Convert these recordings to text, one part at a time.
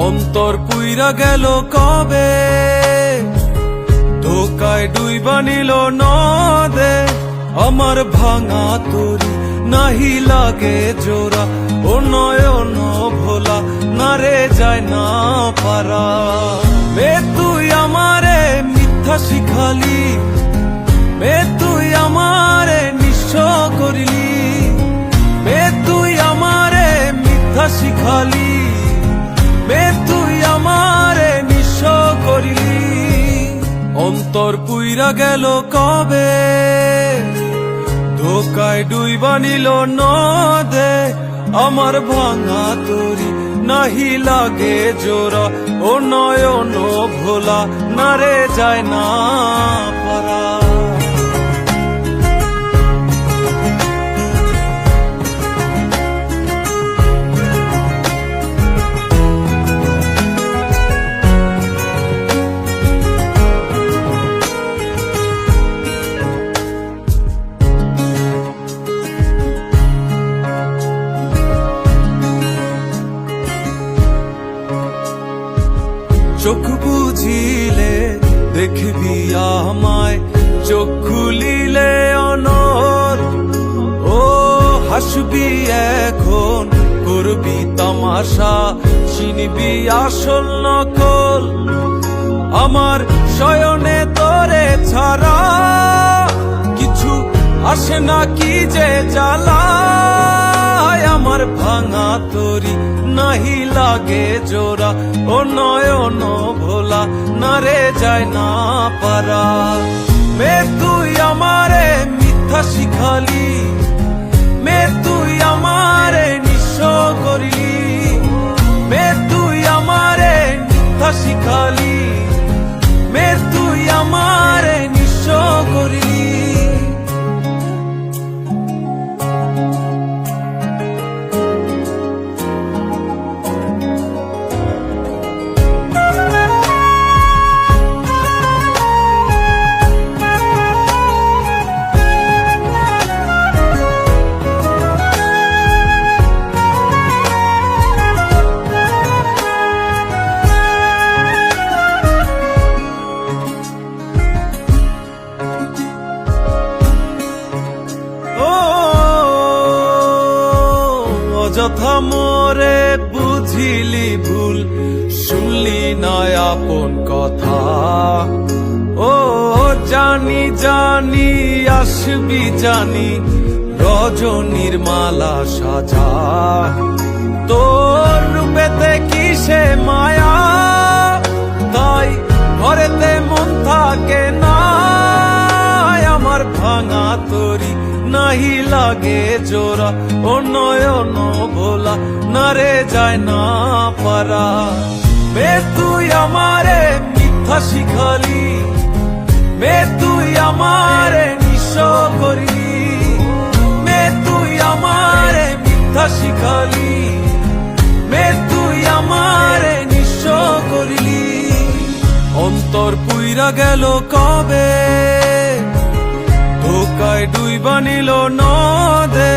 অন্তর পুইরা গেল কবে, ধোকায় ডুইবা নিল নদে। আমার ভাঙা তরি নাহি লাগে জোড়া, ও নয়ন ভোলা না রে যায় না পারা। বে তুই আমারে মিথ্যা শিখালি, বে তুই আমারে নিঃস্ব করিলি, বে তুই আমারে মিথ্যা শিখালি, বে তুই আমারে নিঃস্ব করিলি। অন্তর পুইরা গেল কবে, ধোকায় ডুইবা নিল নদে। আমার ভাঙা তরি নাহি লাগে জোড়া, ও নয়ন ভোলা না রে যায় না পারা। চোখ বুঝিলে দেখবি আমায়, চোখ খুলিলে অনর। ও হাসবি এখন, করবি তামাশা, চিনবি আসল নকল। আমার শয়নে তোরে ছাড়া কিছু আসে না কি যে জ্বালা। আমার ভাঙা তরি নাহি লাগে জোড়া, ও নয়ন ভোলা না রে যায় না পারা। মে তুই আমারে মিথ্যা শিখালি, মে তুই আমারে নিঃস্ব করিলি, মে তুই আমারে মিথ্যা শিখালি, মে তুই আমারে নিঃস্ব করিলি। যথা মোরে বুঝিলি ভুল, শুনলি না আপন কথা। ও জানি জানি আসবি জানি, রজনীর মালা সাজা। তোর রূপেতে কিসে মায়া, তাই ঘরেতে মন থাকে না। আমার ভাঙা তরি নাহি লাগে জোড়া, ও নয়ন ভোলা না রে যায় না পারা। বে তুই আমারে মিথ্যা শিখালি, বে তুই আমারে নিঃস্ব করিলি, বে তুই আমারে মিথ্যা শিখালি, বে তুই আমারে নিঃস্ব করিলি। অন্তর পুইরা গেল কবে, ধোকায় ডুইবা নিল নদে।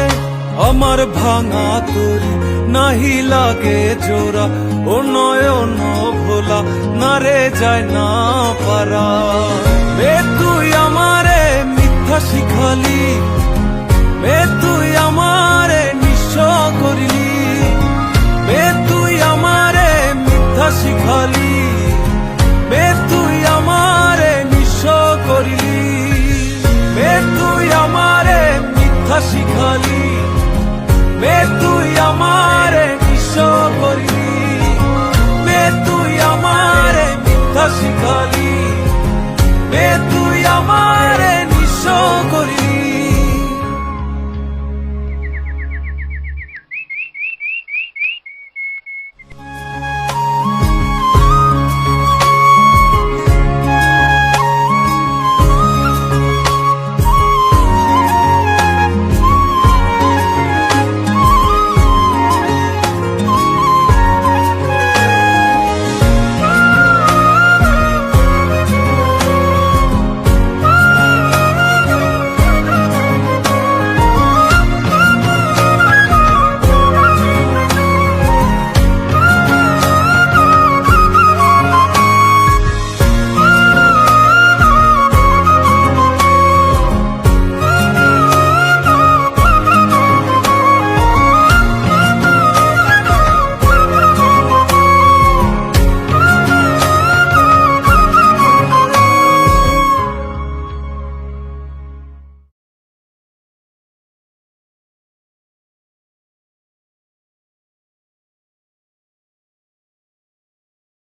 আমার ভাঙা তরি নাহি লাগে জোড়া, ও নয়ন ভোলা না রে যায় না পারা। বে তুই আমারে মিথ্যা শিখালি, বে তুই আমারে নিঃস্ব করিলি,